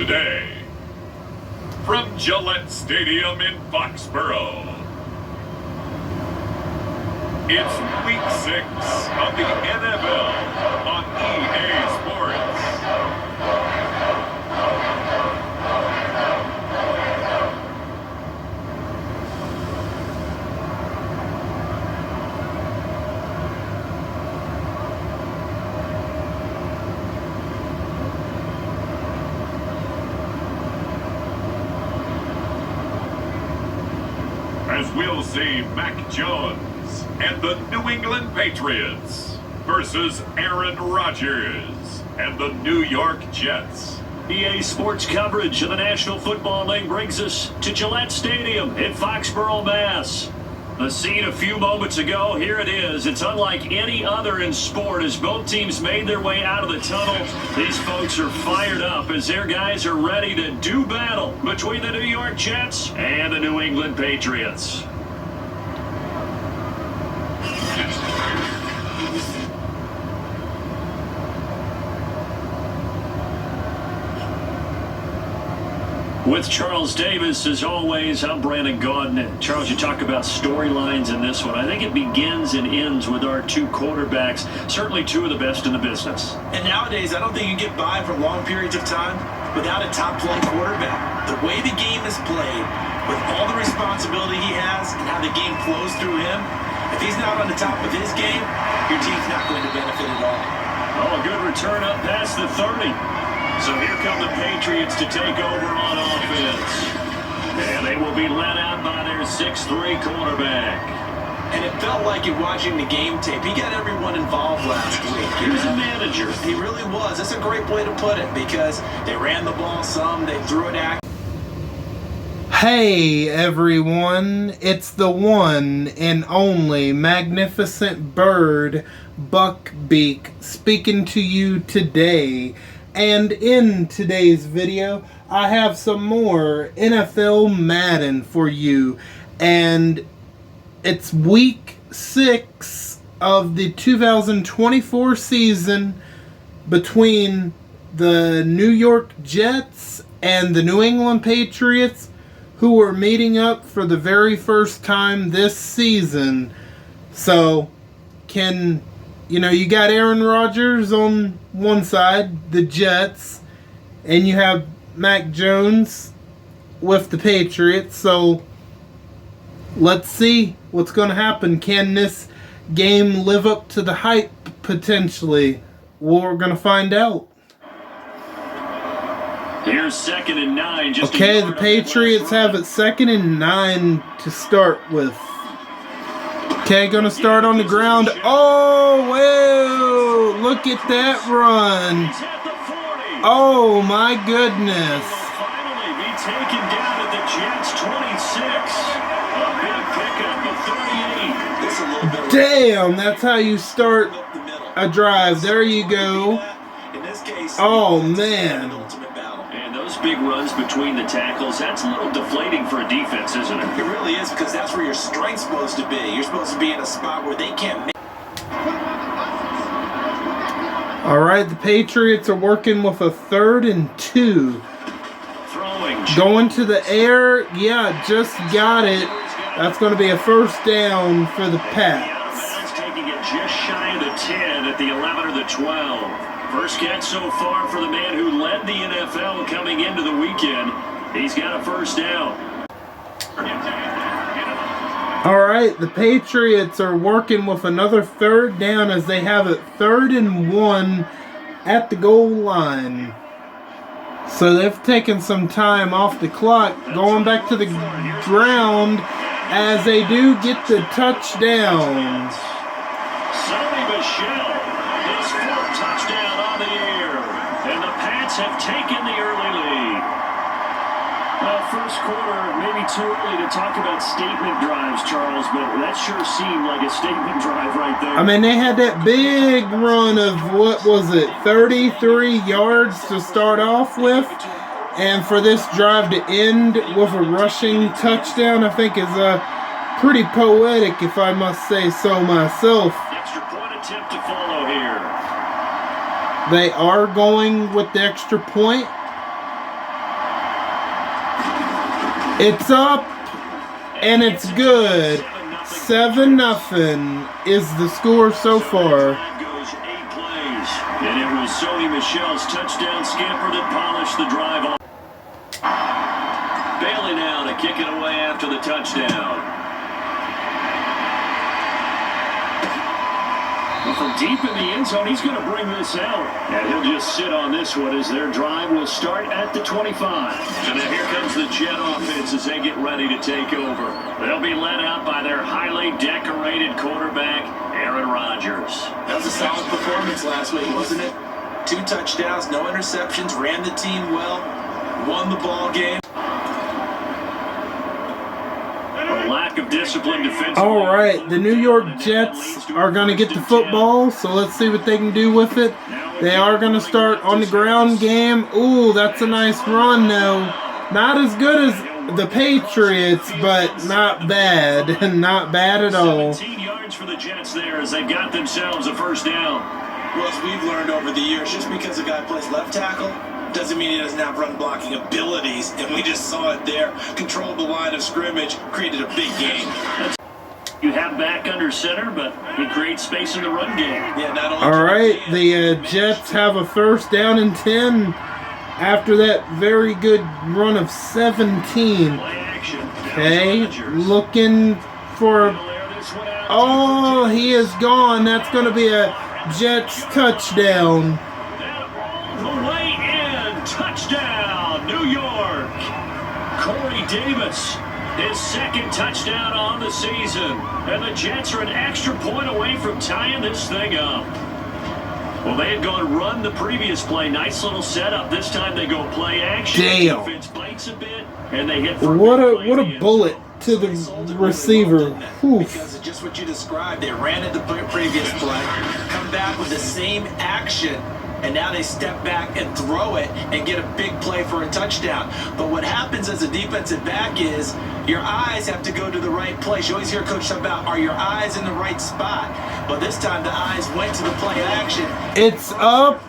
today. From Gillette Stadium in Foxborough, it's Week 6 of the NFL on EA Sports. As we'll see Mac Jones and the New England Patriots versus Aaron Rodgers and the New York Jets. EA Sports coverage of the National Football League brings us to Gillette Stadium in Foxborough, Mass. The scene a few moments ago, here it is. It's unlike any other in sport as both teams made their way out of the tunnel. These folks are fired up as their guys are ready to do battle between the New York Jets and the New England Patriots. With Charles Davis, as always, I'm Brandon Gaudin. Charles, you talk about storylines in this one. I think it begins and ends with our two quarterbacks, certainly two of the best in the business. And nowadays, I don't think you can get by for long periods of time without a top-flight quarterback. The way the game is played, with all the responsibility he has and how the game flows through him, if he's not on the top of his game, your team's not going to benefit at all. Oh, a good return up past the 30. So here come the Patriots to take over on offense. And they will be led out by their 6'3" quarterback. And it felt like it watching the game tape. He got everyone involved last week. He was a manager. He really was. That's a great way to put it because they ran the ball some, they threw it at. Hey everyone, it's the one and only magnificent bird, Beak, speaking to you today. And in today's video, I have some more NFL Madden for you. And it's week 6 of the 2024 season between the New York Jets and the New England Patriots, who are meeting up for the very first time this season. So, you got Aaron Rodgers on one side, the Jets, and you have Mac Jones with the Patriots. So, let's see what's going to happen. Can this game live up to the hype, potentially? We're going to find out. Here's 2nd and 9. Okay, the Patriots have it 2nd and 9 to start with. Okay, gonna start on the ground. Oh, whoa! Look at that run. Oh, my goodness. Finally be taken down at the Jets 26. A big pickup of 38. Damn, that's how you start a drive. There you go. Oh, man. And those big runs between the tackles, that's a little deflating for a defense, isn't it? It really is, because that's where your strength's supposed to be. You're supposed to be in a spot where they can't make. All right, the Patriots are working with a 3rd and 2. Going to the air. Yeah, just got it. That's going to be a first down for the Pats. Taking it just shy of the 10 at the 11 or the 12. First catch so far for the man who led the NFL coming into the weekend. He's got a first down. All right, the Patriots are working with another 3rd down as they have it 3rd and 1 at the goal line. So they've taken some time off the clock, going back to the ground as they do get the touchdown. Sonny Michel, his 4th touchdown on the year. And the Pats have taken the early lead. First quarter, maybe too early to talk about statement drives, Charles, but that sure seemed like a statement drive right there. I mean, they had that big run of, 33 yards to start off with. And for this drive to end with a rushing touchdown, I think is pretty poetic, if I must say so myself. Extra point attempt to follow here. They are going with the extra point. It's up, and it's good. 7-0 is the score so far. Goes 8 plays, and it was Sony Michel's touchdown scamper that polished the drive on. Bailey now to kick it away after the touchdown. Well, from deep in the end zone, he's going to bring this out. And he'll just sit on this one as their drive will start at the 25. So now here comes the Jet offense as they get ready to take over. They'll be led out by their highly decorated quarterback, Aaron Rodgers. That was a solid performance last week, wasn't it? 2 touchdowns, no interceptions, ran the team well, won the ball game. Lack of discipline defensively. All right, the New York Jets are going to get the football, so let's see what they can do with it. They are going to start on the ground game. Ooh, that's a nice run, though. Not as good as the Patriots, but not bad. Not bad at all. 17 yards for the Jets there as they've got themselves a first down. Well, as we've learned over the years, just because a guy plays left tackle doesn't mean he doesn't have run blocking abilities, and we just saw it there. Controlled the line of scrimmage, created a big game. You have back under center, but he creates space in the run game. Yeah, not only All right, the Jets have a first down and 10 after that very good run of 17. Play action. Okay, looking for... Oh, he is gone. That's going to be a Jets touchdown. Away in, touchdown, New York. Corey Davis, his second touchdown on the season. And the Jets are an extra point away from tying this thing up. Well, they had gone run the previous play. Nice little setup. This time they go play action. Damn. Defense bites a bit, and they hit for What big play a in the end bullet zone. to the receiver. Oof. Because of just what you described. They ran it the previous play, come back with the same action, and now they step back and throw it and get a big play for a touchdown. But what happens as a defensive back is your eyes have to go to the right place. You always hear Coach talk about, are your eyes in the right spot? But this time the eyes went to the play action. It's up,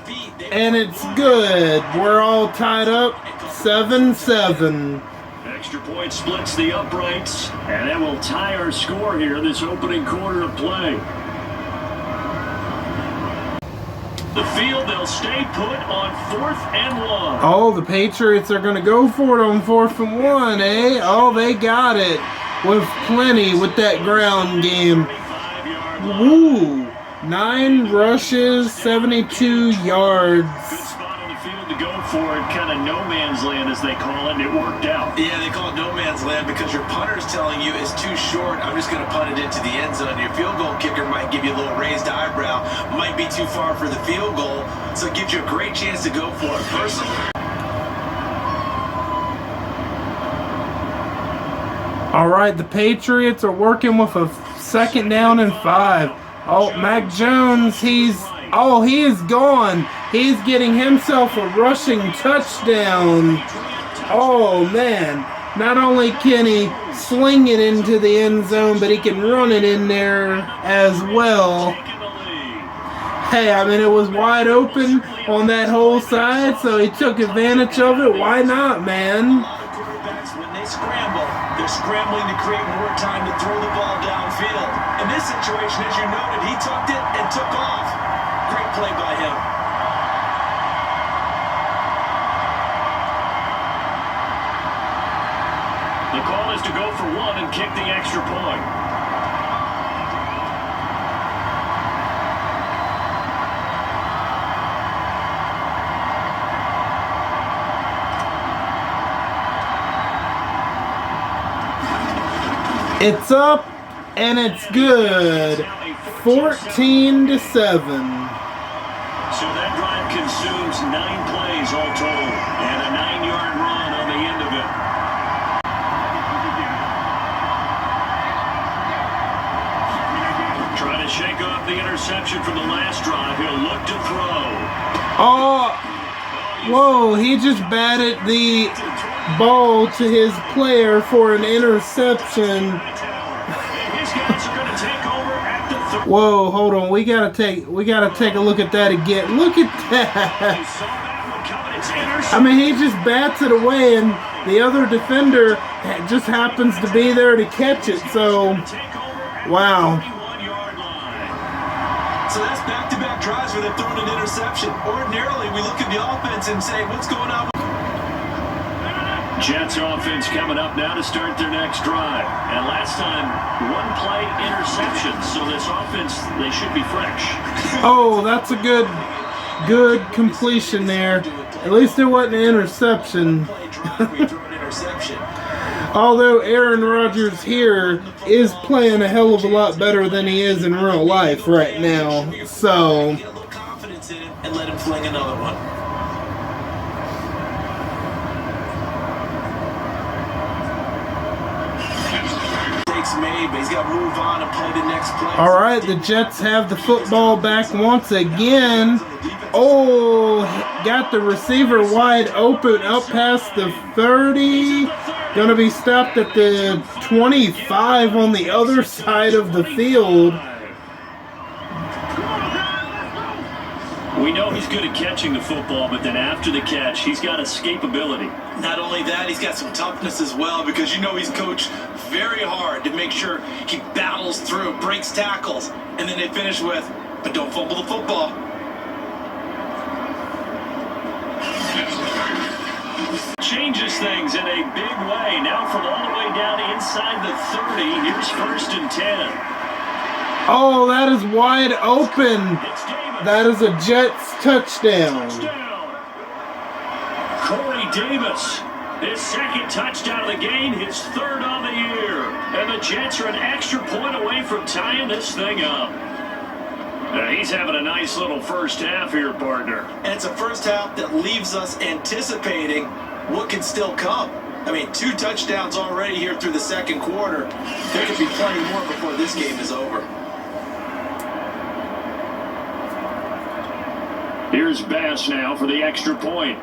and it's good. We're all tied up, 7-7. Extra point splits the uprights, and that will tie our score here in this opening quarter of play. The field, they'll stay put on 4th and 1. Oh, the Patriots are going to go for it on 4th and 1, eh? Oh, they got it with plenty with that ground game. 25-yard line. Woo! 9 rushes, 72 yards. Good spot on the field to go for it, kind of no man's land as they call it, and it worked out. Yeah, they call it no man's land because your punter's telling you it's too short. I'm just going to punt it into the end zone. Your field goal kicker might give you a little raised eyebrow, might be too far for the field goal, so it gives you a great chance to go for it. Personally, All right, the Patriots are working with a 2nd down and 5. Oh, Mac Jones, he is gone. He's getting himself a rushing touchdown. Oh, man. Not only can he sling it into the end zone, but he can run it in there as well. Hey, I mean, it was wide open on that whole side, so he took advantage of it. Why not, man? quarterbacks, when they scramble, they're scrambling to create more time to throw the ball downfield. In this situation, as you noted, he tucked it and took off. Great play by him. The call is to go for 1 and kick the extra point. It's up, and it's good. 14-7. So that drive consumes 9 plays all told, and a 9-yard run on the end of it. Trying to shake off the interception from the last drive. He'll look to throw. Oh, whoa, he just batted the ball to his player for an interception. His guys are going to take over at the Whoa, hold on. We gotta take a look at that again. Look at that. I mean, he just bats it away, and the other defender just happens to be there to catch it. So, wow. So that's back-to-back drives where they've thrown an interception. Ordinarily, we look at the offense and say, what's going on? Jets offense coming up now to start their next drive. And last time, one play interception. So this offense, they should be fresh. Oh, that's a good completion there. At least there wasn't an interception. Although Aaron Rodgers here is playing a hell of a lot better than he is in real life right now. So, Get a little confidence in him and let him fling another one. Made, but he's got to move on and play the next play. all right, the Jets have the football back once again. Oh, got the receiver wide open up past the 30. Gonna be stopped at the 25 on the other side of the field. We know he's good at catching the football, but then after the catch, he's got escapability. Not only that, he's got some toughness as well, because you know he's coached very hard to make sure he battles through, breaks tackles, and then they finish with, but don't fumble the football. Changes things in a big way. Now from all the way down inside the 30, here's 1st and 10. Oh, that is wide open. It's Davis. That is a Jets touchdown. Corey Davis, his 2nd touchdown of the game, his 3rd on the year. And the Jets are an extra point away from tying this thing up. He's having a nice little first half here, partner. And it's a first half that leaves us anticipating what can still come. I mean, 2 touchdowns already here through the 2nd quarter. There could be plenty more before this game is over. Here's Bass now for the extra point.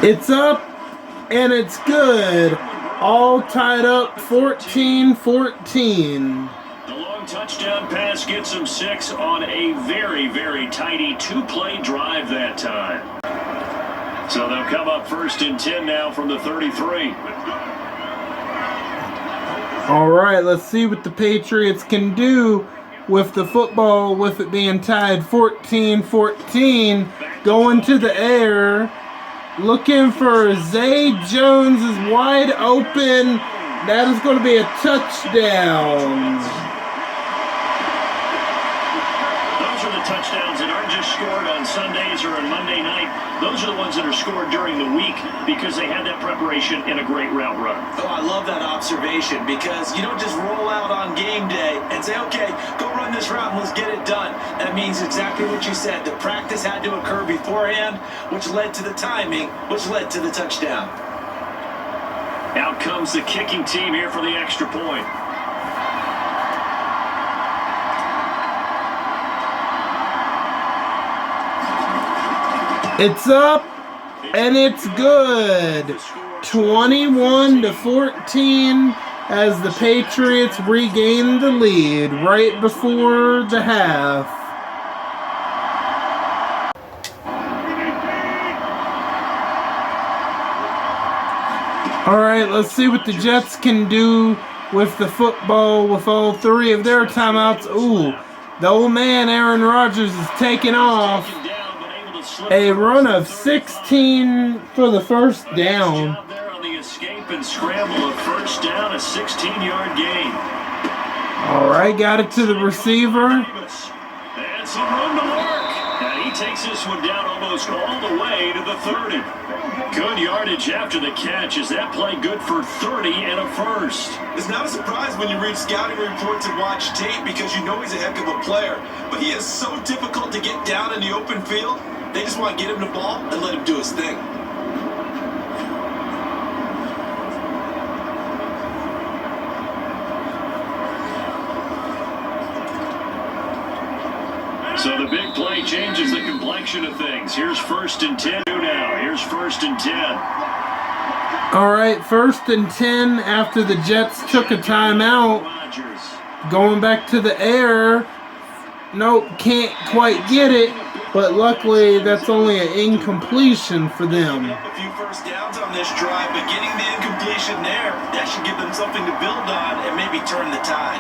It's up, and it's good. All tied up 14-14. The long touchdown pass gets him 6 on a very, very tidy 2-play drive that time. So they'll come up 1st and 10 now from the 33. All right, let's see what the Patriots can do with the football, with it being tied 14-14. Going to the air. Looking for Zay Jones is wide open. That is going to be a touchdown. Those are the touchdowns that aren't just scored on Sundays or on Monday night. Those are the ones that are scored during the week because they had that preparation in a great route run. Oh, I love that observation, because you don't just roll out on game day and say, okay, go run this route and let's get it done. That means exactly what you said. The practice had to occur beforehand, which led to the timing, which led to the touchdown. Out comes the kicking team here for the extra point. It's up, and it's good. 21-14 as the Patriots regain the lead right before the half. All right, let's see what the Jets can do with the football with all 3 of their timeouts. Ooh, the old man Aaron Rodgers is taking off. A run of 16 for the first down. There on the escape and scramble of 1st down, a 16-yard gain. All right, got it to the receiver. And some room to work. And he takes this one down almost all the way to the 30. Good yardage after the catch. Is that play good for 30 and a 1st? It's not a surprise when you read scouting reports and watch tape, because you know he's a heck of a player. But he is so difficult to get down in the open field. They just want to get him the ball and let him do his thing. So the big play changes the complexion of things. Here's 1st and 10 now. Here's 1st and 10. All right, 1st and 10 after the Jets took a timeout. Going back to the air. Nope, can't quite get it. But luckily, that's only an incompletion for them. A few first downs on this drive, but getting the incompletion there, that should give them something to build on and maybe turn the tide.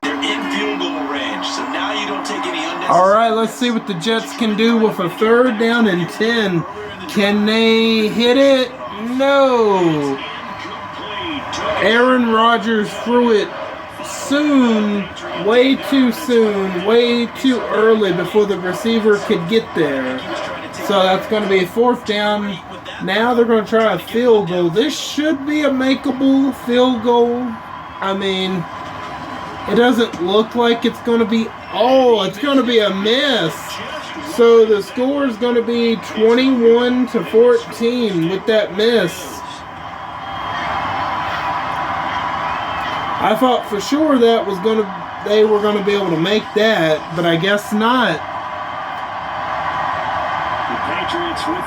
They're in field goal range, so now you don't take any unnecessary... All right, let's see what the Jets can do with a 3rd down and 10. Can they hit it? No. Aaron Rodgers threw it soon, way too soon, way too early before the receiver could get there. So that's going to be a 4th down. Now they're going to try a field goal. This should be a makeable field goal. I mean, it doesn't look like it's going to be... Oh, it's going to be a miss. So the score is going to be 21-14 with that miss. I thought for sure that was they were going to be able to make that, but I guess not. The Patriots with...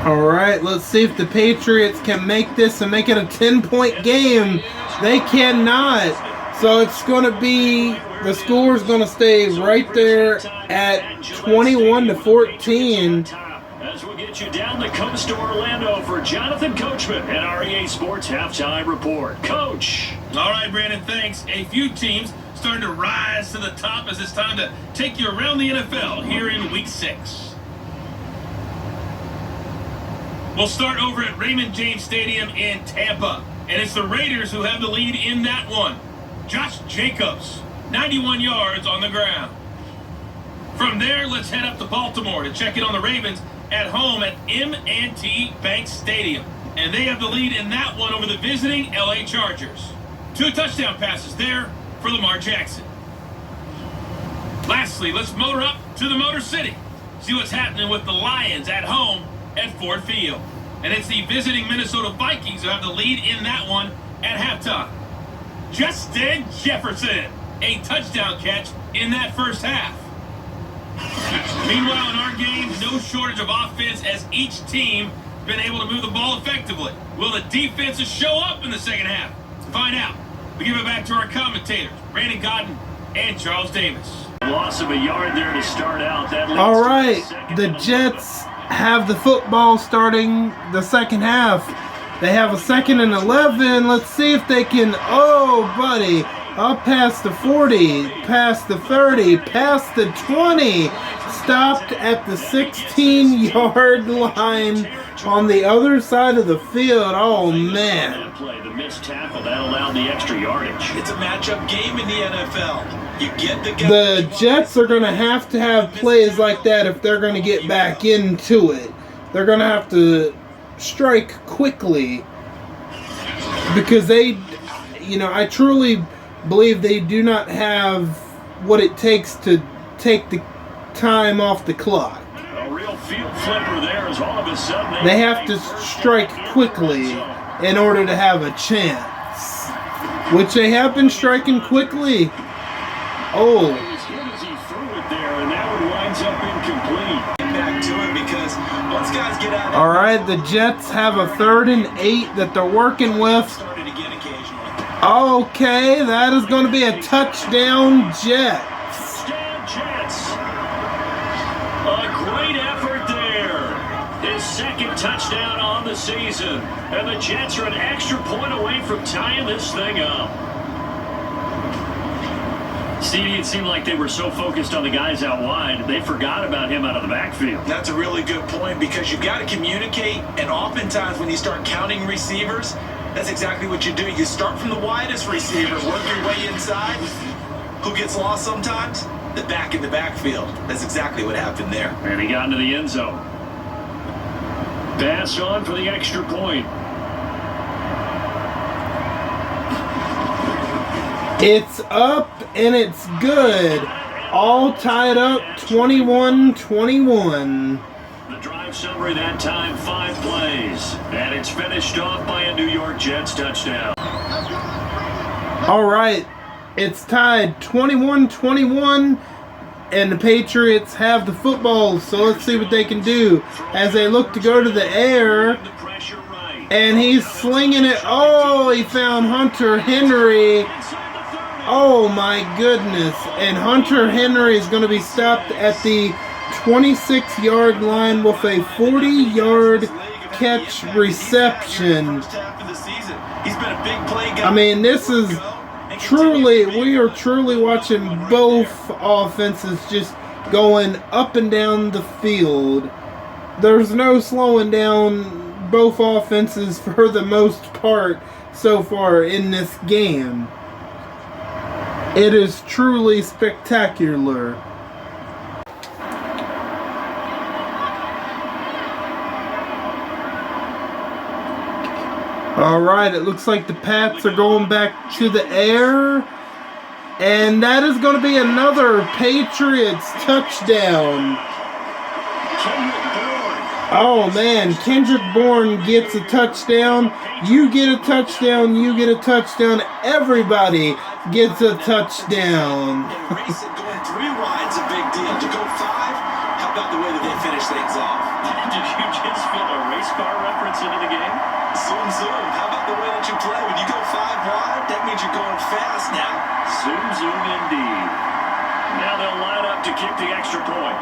All right, let's see if the Patriots can make this and make it a 10-point game. They cannot. So it's going to be, the score is going to stay right there at 21-14. As we'll get you down the coast to Orlando for Jonathan Coachman at REA Sports Halftime Report. Coach. All right, Brandon, thanks. A few teams starting to rise to the top as it's time to take you around the NFL here in Week 6. We'll start over at Raymond James Stadium in Tampa, and it's the Raiders who have the lead in that one. Josh Jacobs, 91 yards on the ground. From there, let's head up to Baltimore to check in on the Ravens at home at M&T Bank Stadium. And they have the lead in that one over the visiting LA Chargers. 2 touchdown passes there for Lamar Jackson. Lastly, let's motor up to the Motor City. See what's happening with the Lions at home at Ford Field. And it's the visiting Minnesota Vikings who have the lead in that one at halftime. Justin Jefferson, a touchdown catch in that first half. Meanwhile, in our game, no shortage of offense as each team been able to move the ball effectively. Will the defenses show up in the second half? To find out, we give it back to our commentators, Brandon Godden and Charles Davis. Loss of a yard there to start out. All right, the Jets have the football starting the second half. They have a 2nd and 11. Let's see if they can... Oh, buddy. Up past the 40, past the 30, past the 20. Stopped at the 16-yard line on the other side of the field. Oh, man. The missed tackle, that allowed the extra yardage. It's a matchup game in the NFL. You get the Jets are going to have plays like that if they're going to get back into it. They're going to have to strike quickly because they, I truly believe they do not have what it takes to take the time off the clock. A real field flipper there is all of a sudden they have to strike quickly in order to have a chance, which they have been striking quickly. Oh. As good as he threw it there, and that one winds up incomplete. Back to it because once guys get out. All right, the Jets have a 3rd and 8 that they're working with. Okay, that is going to be a touchdown, Jets. Touchdown, Jets. A great effort there. His 2nd touchdown on the season. And the Jets are an extra point away from tying this thing up. Stevie, it seemed like they were so focused on the guys out wide, they forgot about him out of the backfield. That's a really good point because you've got to communicate, and oftentimes when you start counting receivers, that's exactly what you do. You start from the widest receiver, work your way inside. Who gets lost sometimes? The back in the backfield. That's exactly what happened there. And he got into the end zone. Pass on for the extra point. It's up and it's good. All tied up 21-21. The drive summary that time, 5 plays. And it's finished off by a New York Jets touchdown. All right. It's tied 21-21. And the Patriots have the football. So let's see what they can do as they look to go to the air. And he's slinging it. Oh, he found Hunter Henry. Oh my goodness. And Hunter Henry is going to be stopped at the 26-yard line with a 40-yard catch reception. I mean, this is we are truly watching both offenses just going up and down the field. There's no slowing down both offenses for the most part so far in this game. It is truly spectacular. Alright, it looks like the Pats are going back to the air. And that is going to be another Patriots touchdown. Oh man, Kendrick Bourne gets a touchdown. You get a touchdown, you get a touchdown. Everybody gets a touchdown. Going 3 wide's a big deal. To go 5, how about the way that they finish things off? Did you just feel a race car reference into the game? Zoom, zoom. How about the way that you play? When you go 5 wide, that means you're going fast now. Zoom, zoom indeed. Now they'll line up to kick the extra point.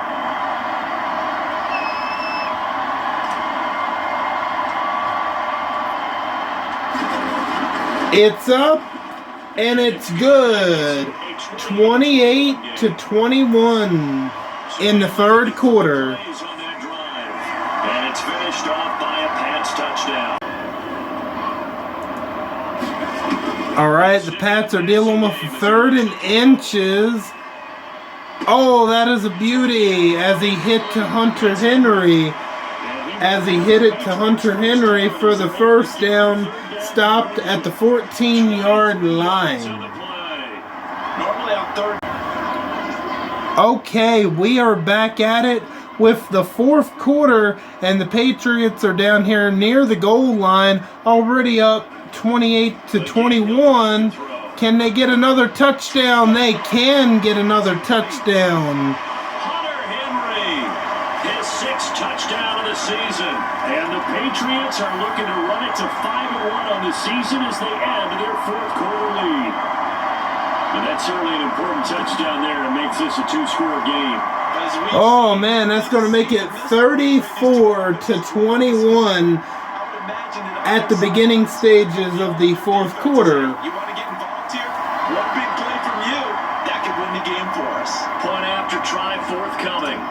It's up, and it's good. 28-21 in the third quarter. And it's finished off by a Pats touchdown. All right, the Pats are dealing with a 3rd and inches. Oh, that is a beauty as he hit to Hunter Henry. As he hit it to Hunter Henry for the first down, stopped at the 14-yard line. Okay, we are back at it with the 4th quarter, and the Patriots are down here near the goal line, already up 28-21. Can they get another touchdown? They can get another touchdown. Hunter Henry, his 6th touchdown of the season. And the Patriots are looking to run it to 5-1 on the season as they add to their 4th quarter lead. And that's certainly an important touchdown there. It makes this a 2-score game. Oh man, that's going to make it 34-21 at the beginning stages of the 4th quarter. You want to get involved here? One big play from you, that could win the game for us. Point after try forthcoming.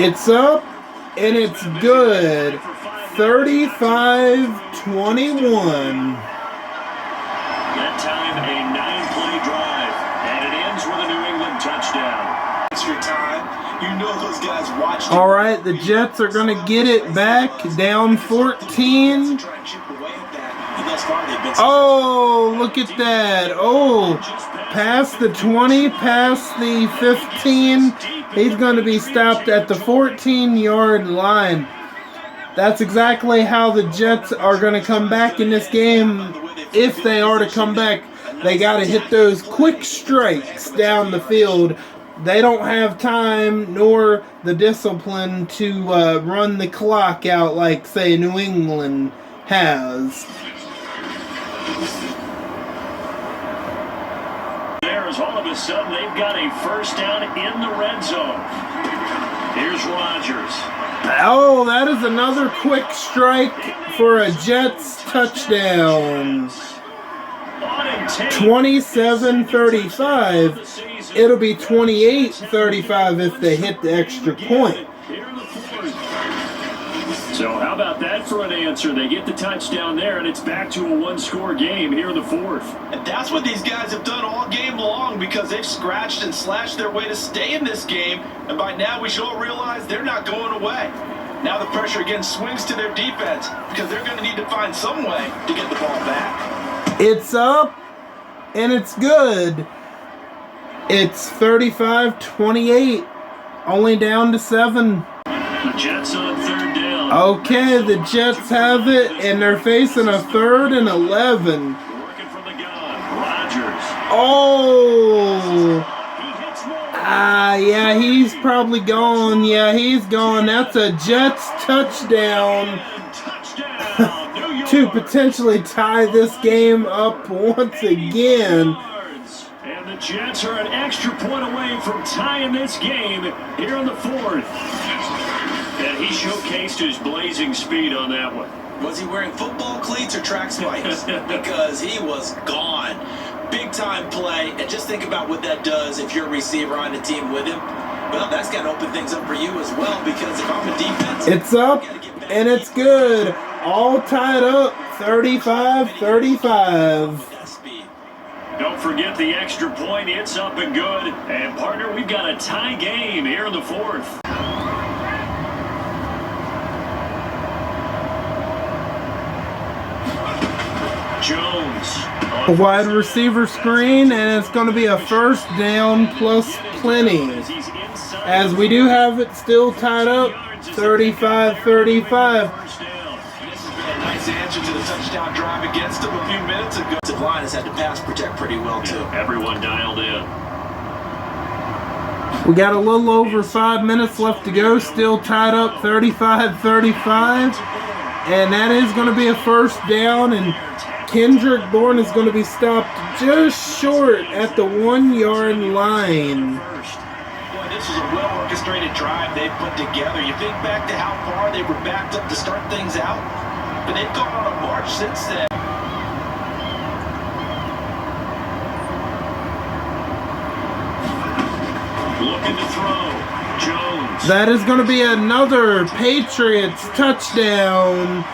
It's up, and it's good. 35-21. That time a 9-play drive, and it ends with a New England touchdown. Extra time. You know those guys watched. All right, the Jets are going to get it back, down 14. Oh, look at that. Oh, past the 20, past the 15. He's going to be stopped at the 14-yard line. That's exactly how the Jets are going to come back in this game. If they are to come back, they got to hit those quick strikes down the field. They don't have time nor the discipline to run the clock out like, say, New England has. There's all of a sudden they've got a first down in the red zone. Here's Rodgers. Oh, that is another quick strike for a Jets touchdown. 27-35. It'll be 28-35 if they hit the extra point. So how about that for an answer? They get the touchdown there, and it's back to a 1-score game here in the 4th. And that's what these guys have done all game long because they've scratched and slashed their way to stay in this game. And by now we should all realize they're not going away. Now the pressure again swings to their defense because they're going to need to find some way to get the ball back. It's up, and it's good. It's 35-28, only down to 7. The Jets on 3rd down. Okay, the Jets have it, and they're facing a 3rd and 11. Working from the gun. Rodgers. Oh! Yeah, he's probably gone. Yeah, he's gone. That's a Jets touchdown. Touchdown. New York to potentially tie this game up once again. And the Jets are an extra point away from tying this game here in the fourth. And he showcased his blazing speed on that one. Was he wearing football cleats or track spikes? Because he was gone. Big time play. And just think about what that does if you're a receiver on the team with him. Well, that's got to open things up for you as well, because if I'm a defense, it's up and it's good. All tied up, 35-35. Don't forget the extra point. It's up and good. And, partner, we've got a tie game here in the fourth. Jones. A wide receiver screen, and it's going to be a first down plus plenty. As we do have it still tied up, 35-35. Nice answer to the touchdown drive against him a few minutes ago. The line has had to pass protect pretty well, too. Everyone dialed in. We got a little over 5 minutes left to go. Still tied up 35-35. And that is going to be a first down. And Kendrick Bourne is going to be stopped just short at the 1 yard line. Boy, this is a well-orchestrated drive they put together. You think back to how far they were backed up to start things out. But they've gone on a march since then. Looking to throw. Jones. That is going to be another Patriots touchdown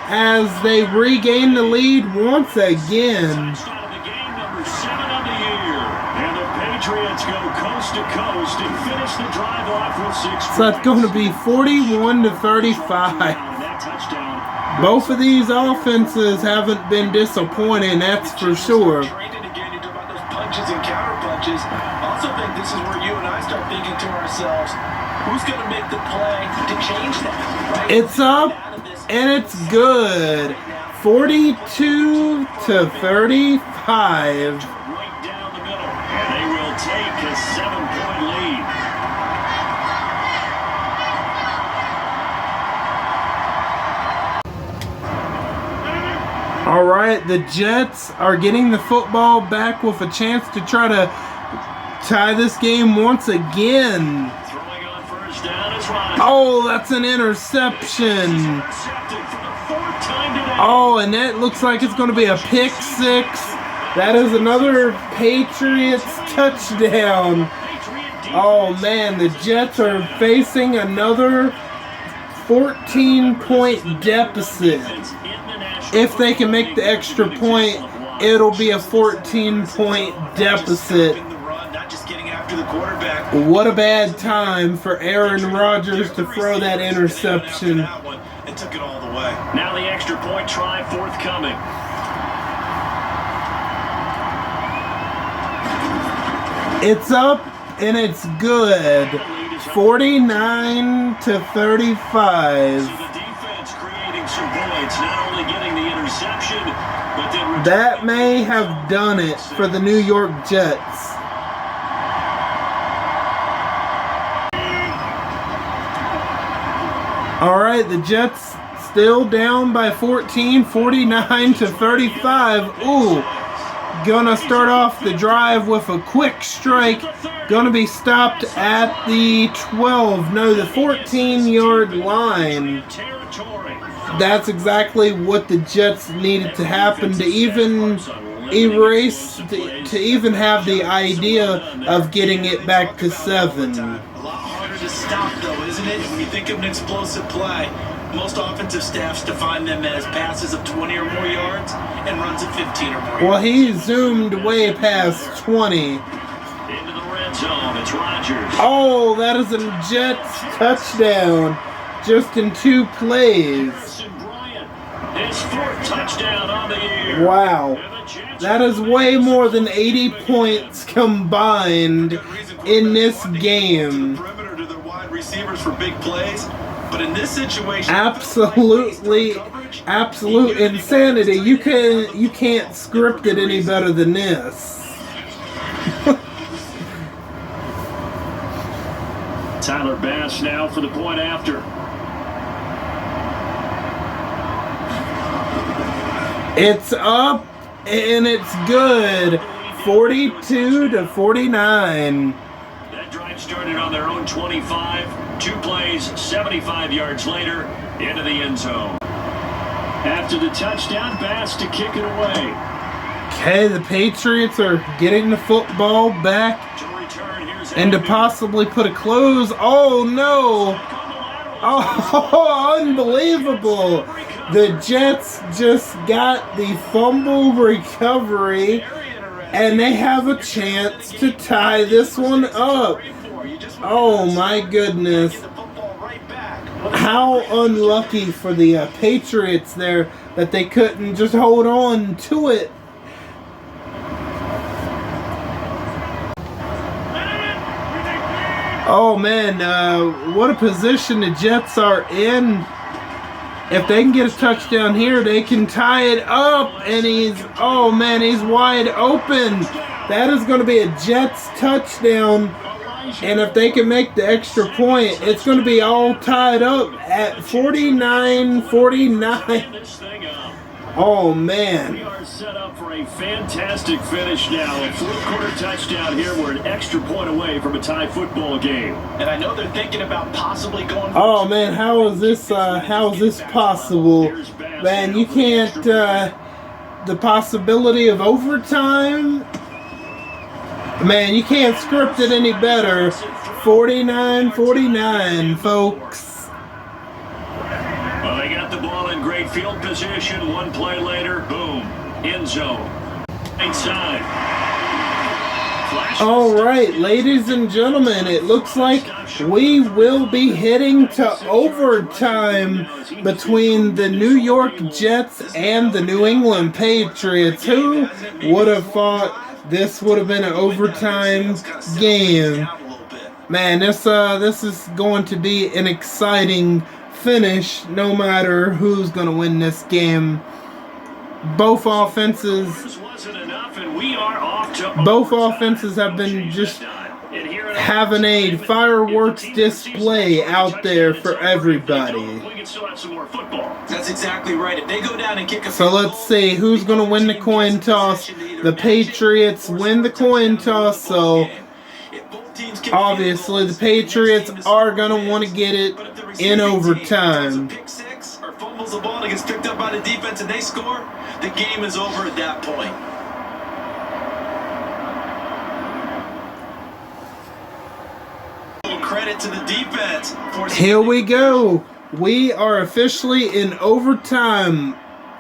as they regain the lead once again. Touchdown of the game, number 7 of the year. And the Patriots go coast to coast and finish the drive off with 6 points. So that's going to be 41-35. That touchdown. Both of these offenses haven't been disappointing, that's for sure. Training again, you talk about those punches and counter punches. I also think this is where you and I start thinking to ourselves, who's going to make the play to change that? Right? It's up and it's good. 42-35. Right down the middle. And they will take a 7-point lead. All right, the Jets are getting the football back with a chance to try to tie this game once again. Throwing on first down is Rodgers. Oh, that's an interception. Intercepted for the 4th time today. Oh, and that looks like it's going to be a pick six. That is another Patriots touchdown. Oh, man, the Jets are facing another 14-point deficit. If they can make the extra point, it'll be a 14-point deficit. What a bad time for Aaron Rodgers to throw that interception. Now the extra point try forthcoming. It's up and it's good. 49-35. That may have done it for the New York Jets. All right, the Jets still down by 14, 49-35. Ooh, gonna start off the drive with a quick strike. Gonna be stopped at the 12, no, the 14-yard line. That's exactly what the Jets needed to happen to even erase, to even have the idea of getting it back to 7. A lot harder to stop, though, isn't it? When you think of an explosive play, most offensive staffs define them as passes of 20 or more yards and runs of 15 or more yards. Well, he zoomed way past 20. Into the red zone, it's Rodgers. Oh, that is a Jets touchdown. Just in 2 plays. His 4th touchdown on the year. Wow. That is way more than 80 points combined in this game. Absolutely, absolute insanity. You can't script it any better than this. Tyler Bass now for the point after. It's up and it's good. 42-49. That drive started on their own 25. 2 plays, 75 yards later, into the end zone. After the touchdown pass to kick it away. Okay, the Patriots are getting the football back and to possibly put a close. Oh no! Oh, unbelievable! The Jets just got the fumble recovery and they have a chance to tie this one up. Oh my goodness. How unlucky for the Patriots there that they couldn't just hold on to it. Oh man, what a position the Jets are in. If they can get a touchdown here, they can tie it up. And he's wide open. That is going to be a Jets touchdown. And if they can make the extra point, it's going to be all tied up at 49-49. Oh, man. We are set up for a fantastic finish now. A fourth-quarter touchdown here. We're an extra point away from a tie football game. And I know they're thinking about possibly going... Oh, man, how is this possible? Man, you can't... the possibility of overtime... Man, you can't script it any better. 49-49, folks. Well, they got the ball in great field position. 1 play later, boom, end zone. Inside. All right, ladies and gentlemen, it looks like we will be heading to overtime between the New York Jets and the New England Patriots. Who would have thought this would have been an overtime game? Man, this is going to be an exciting finish no matter who's going to win this game. Both offenses have been just having a fireworks display out there for everybody. That's exactly right. If they go down and kick a So let's see who's going to win the coin toss. The Patriots win the coin toss, so obviously the Patriots are going to want to get it in overtime. Pick six or fumbles the ball and it gets picked up by the defense and they score, the game is over at that point. Credit to the defense. Here we go. We are officially in overtime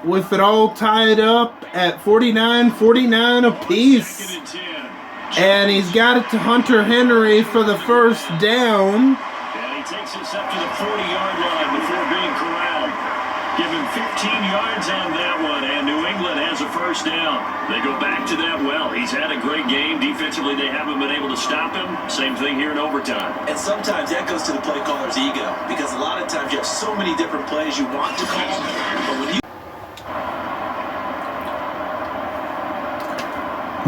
with it all tied up at 49-49 apiece. And he's got it to Hunter Henry for the first down. And he takes us up to the 40-yard line before being corralled. Give him 15 yards on that one, and New England has a first down. They go back to that well. He's had a great game. Defensively, they haven't been able to stop him. Same thing here in overtime. And sometimes that goes to the play caller's ego, because a lot of times you have so many different plays you want to call, but when you...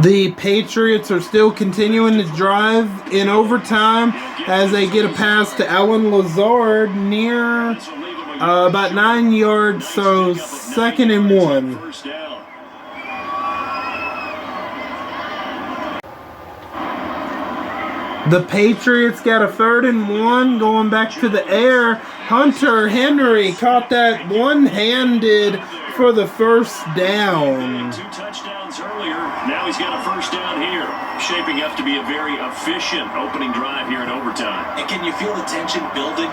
The Patriots are still continuing to drive in overtime as they get a pass to Alan Lazard near about 9 yards, so 2nd and 1. The Patriots got a 3rd and 1 going back to the air. Hunter Henry caught that one-handed for the first down. 2 touchdowns earlier. Now he's got a first down here. Shaping up to be a very efficient opening drive here in overtime. And can you feel the tension building?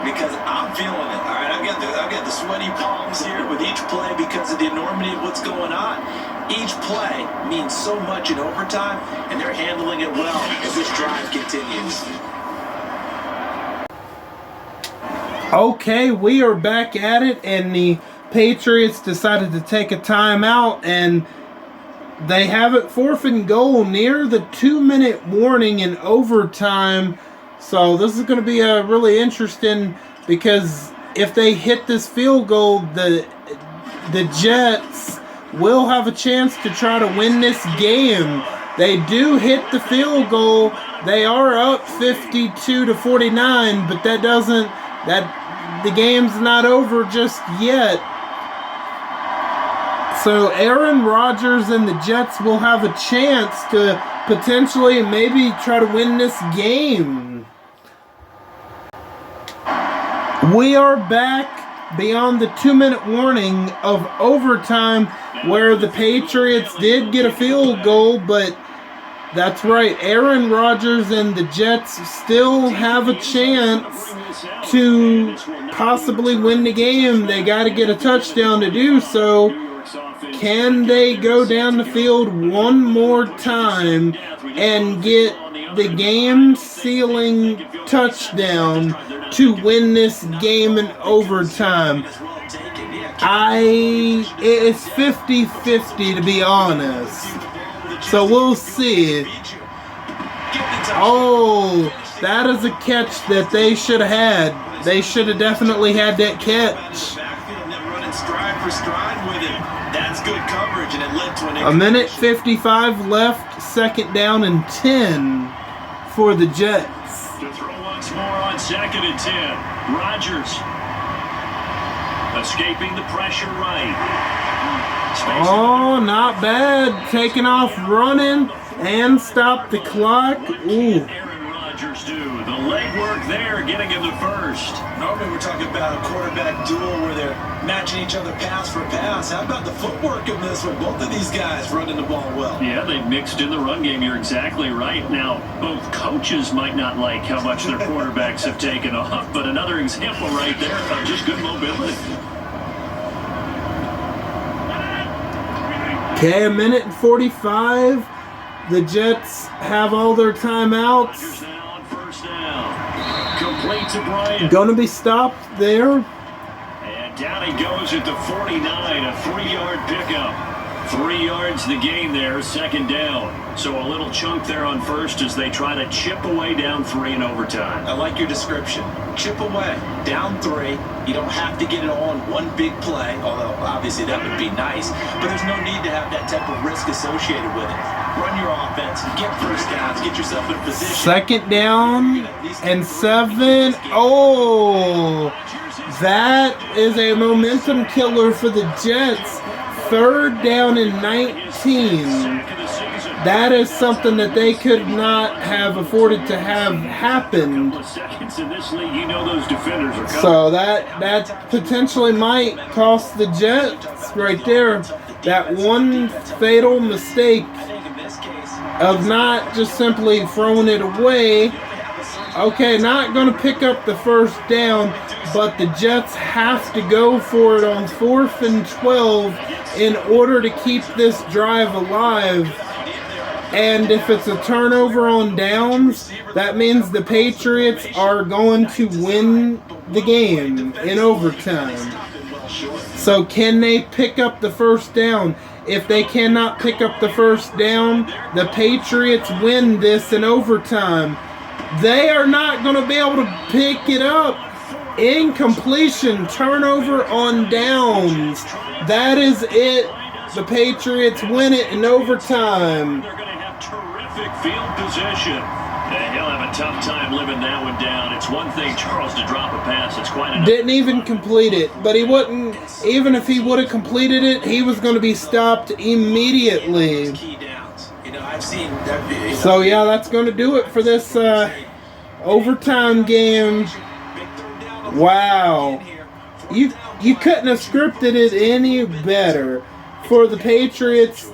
Because I'm feeling it. All right, I've got the sweaty palms here with each play because of the enormity of what's going on. Each play means so much in overtime, and they're handling it well as this drive continues. Okay, we are back at it, and the Patriots decided to take a timeout, and they have it 4th and goal near the 2-minute warning in overtime. So this is going to be really interesting because if they hit this field goal, the Jets will have a chance to try to win this game. They do hit the field goal. They are up 52-49, but the game's not over just yet. So Aaron Rodgers and the Jets will have a chance to potentially maybe try to win this game. We are back beyond the 2-minute warning of overtime where the Patriots did get a field goal, but that's right, Aaron Rodgers and the Jets still have a chance to possibly win the game. They got to get a touchdown to do so. Can they go down the field one more time and get the game-sealing touchdown to win this game in overtime? It's 50-50 to be honest. So we'll see. Oh, that is a catch that they should have had. They should have definitely had that catch. A minute 55 left, 2nd down and 10 for the Jets. To throw once more on 2nd and 10. Rodgers escaping the pressure right. Oh, not bad. Taking off running and stop the clock. Ooh. Aaron Rodgers do the legwork there, getting him the first. Normally we're talking about a quarterback duel where they're matching each other pass for pass. How about the footwork of this one? Both of these guys running the ball well. Yeah, they mixed in the run game. You're exactly right. Now, both coaches might not like how much their quarterbacks have taken off, but another example right there of just good mobility. Okay, a minute and 45. The Jets have all their timeouts. Now on 1st down. Complete to Bryant. Gonna be stopped there. And down he goes at the 49, a 3-yard pickup. 3 yards the gain there, 2nd down. So a little chunk there on 1st as they try to chip away down 3 in overtime. I like your description. Chip away, down 3. You don't have to get it all in one big play, although obviously that would be nice. But there's no need to have that type of risk associated with it. Run your offense, get 1st downs, get yourself in position. 2nd down and 7. Oh, that is a momentum killer for the Jets. 3rd down and 19. That is something that they could not have afforded to have happened. So that potentially might cost the Jets right there. That one fatal mistake of not just simply throwing it away. Okay, not going to pick up the 1st down, but the Jets have to go for it on 4th and 12 in order to keep this drive alive. And if it's a turnover on downs, that means the Patriots are going to win the game in overtime. So can they pick up the 1st down? If they cannot pick up the 1st down, the Patriots win this in overtime. They are not going to be able to pick it up. Incompletion, turnover on downs. That is it. The Patriots win it in overtime. They're going to have terrific field position. And he'll have a tough time living that one down. It's one thing, Charles, to drop a pass. It's quite enough. Didn't even complete it. But he wouldn't, even if he would have completed it, he was going to be stopped immediately. So yeah, that's going to do it for this overtime game. Wow. You couldn't have scripted it any better. For the Patriots,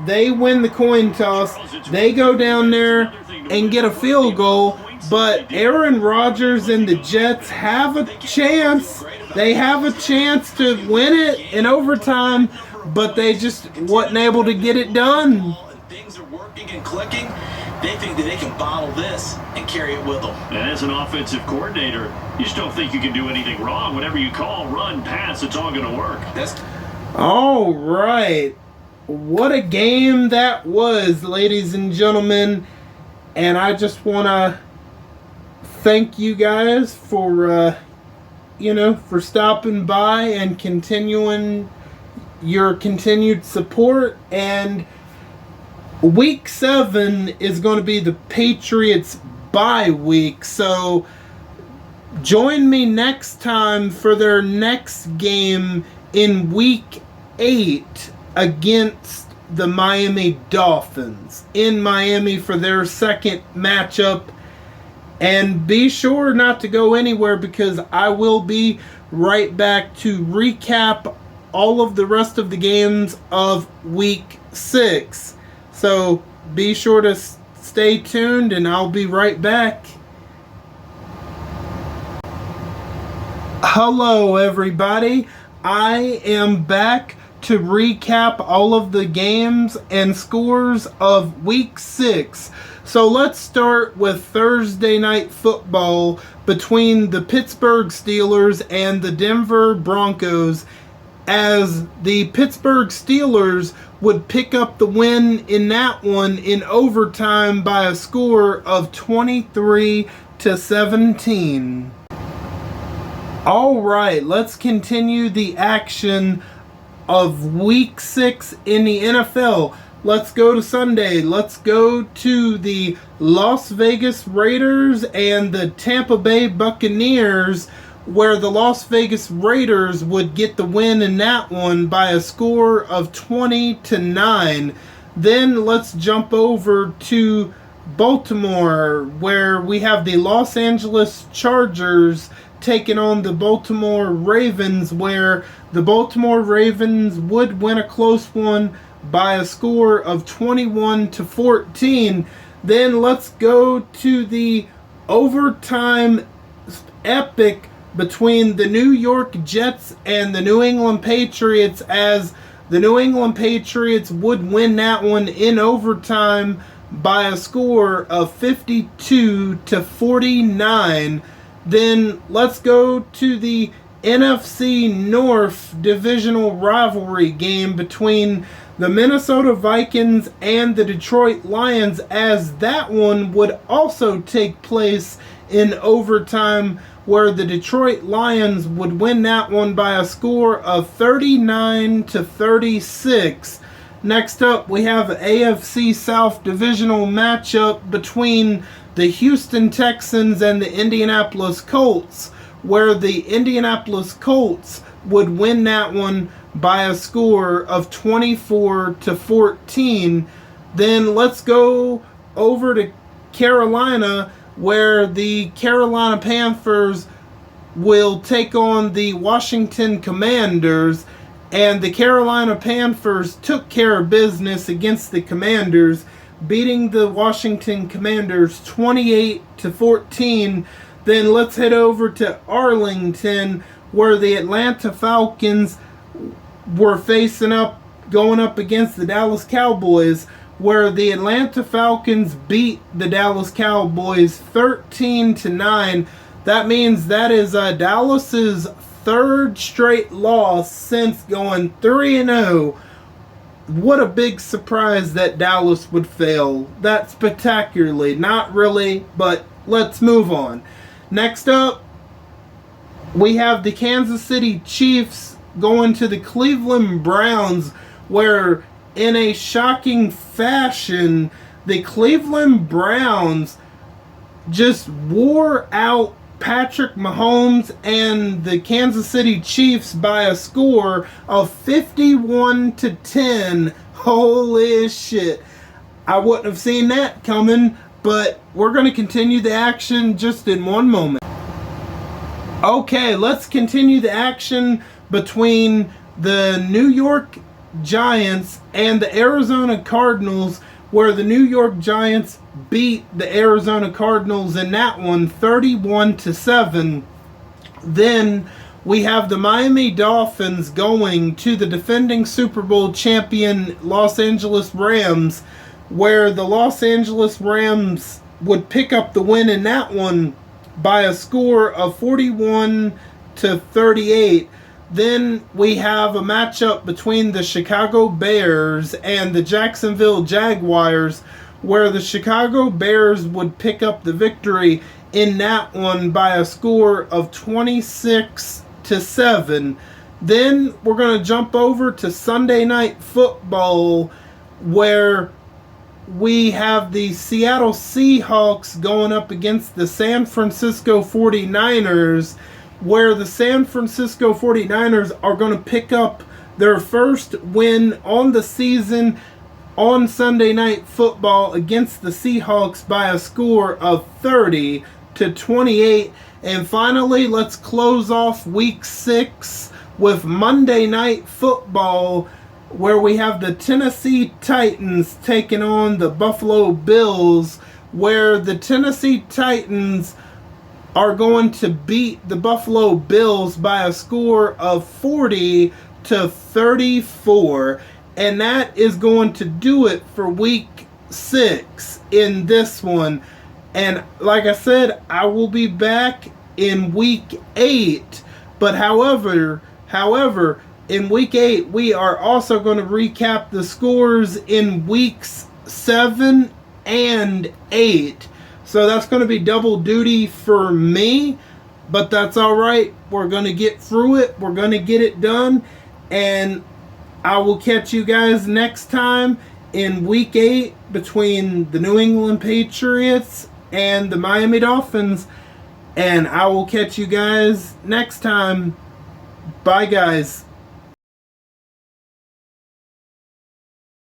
they win the coin toss. They go down there and get a field goal. But Aaron Rodgers and the Jets have a chance. They have a chance to win it in overtime, but they just wasn't able to get it done. Things are working and clicking. They think that they can bottle this and carry it with them. And as an offensive coordinator, you just don't think you can do anything wrong. Whatever you call, run, pass, it's all going to work. All right. What a game that was, ladies and gentlemen. And I just want to thank you guys for, for stopping by and continuing your continued support. And Week 7 is going to be the Patriots bye week. So join me next time for their next game in Week 8 against the Miami Dolphins in Miami for their second matchup. And be sure not to go anywhere, because I will be right back to recap all of the rest of the games of Week 6. So be sure to stay tuned, and I'll be right back. Hello everybody, I am back to recap all of the games and scores of Week 6. So let's start with Thursday Night Football between the Pittsburgh Steelers and the Denver Broncos, as the Pittsburgh Steelers would pick up the win in that one in overtime by a score of 23-17. Alright, let's continue the action of Week 6 in the NFL. Let's go to Sunday. Let's go to the Las Vegas Raiders and the Tampa Bay Buccaneers, where the Las Vegas Raiders would get the win in that one by a score of 20-9. Then let's jump over to Baltimore, where we have the Los Angeles Chargers taking on the Baltimore Ravens, where the Baltimore Ravens would win a close one by a score of 21-14. Then let's go to the overtime epic between the New York Jets and the New England Patriots, as the New England Patriots would win that one in overtime by a score of 52-49. Then let's go to the NFC North divisional rivalry game between the Minnesota Vikings and the Detroit Lions, as that one would also take place in overtime, where the Detroit Lions would win that one by a score of 39-36. Next up, we have an AFC South divisional matchup between the Houston Texans and the Indianapolis Colts, where the Indianapolis Colts would win that one by a score of 24-14. Then let's go over to Carolina, where the Carolina Panthers will take on the Washington Commanders, and the Carolina Panthers took care of business against the Commanders, beating the Washington Commanders 28-14. Then let's head over to Arlington, where the Atlanta Falcons were going up against the Dallas Cowboys, where the Atlanta Falcons beat the Dallas Cowboys 13-9. That means that is Dallas's third straight loss since going 3-0. What a big surprise that Dallas would fail that spectacularly. Not really, but let's move on. Next up, we have the Kansas City Chiefs going to the Cleveland Browns, where in a shocking fashion, the Cleveland Browns just wore out Patrick Mahomes and the Kansas City Chiefs by a score of 51-10. Holy shit. I wouldn't have seen that coming, but we're going to continue the action just in one moment. Okay, let's continue the action between the New York Giants and the Arizona Cardinals, where the New York Giants beat the Arizona Cardinals in that one 31-7. Then we have the Miami Dolphins going to the defending Super Bowl champion Los Angeles Rams, where the Los Angeles Rams would pick up the win in that one by a score of 41-38. Then we have a matchup between the Chicago Bears and the Jacksonville Jaguars, where the Chicago Bears would pick up the victory in that one by a score of 26-7. Then we're going to jump over to Sunday Night Football, where we have the Seattle Seahawks going up against the San Francisco 49ers, where the San Francisco 49ers are going to pick up their first win on the season on Sunday Night Football against the Seahawks by a score of 30-28. And finally, let's close off Week 6 with Monday Night Football, where we have the Tennessee Titans taking on the Buffalo Bills, where the Tennessee Titans are going to beat the Buffalo Bills by a score of 40-34. And that is going to do it for Week 6 in this one. And like I said, I will be back in Week 8. But however, in Week 8, we are also going to recap the scores in Weeks 7 and 8. So that's going to be double duty for me. But that's alright. We're going to get through it. We're going to get it done. And I will catch you guys next time in Week 8 between the New England Patriots and the Miami Dolphins. And I will catch you guys next time. Bye, guys.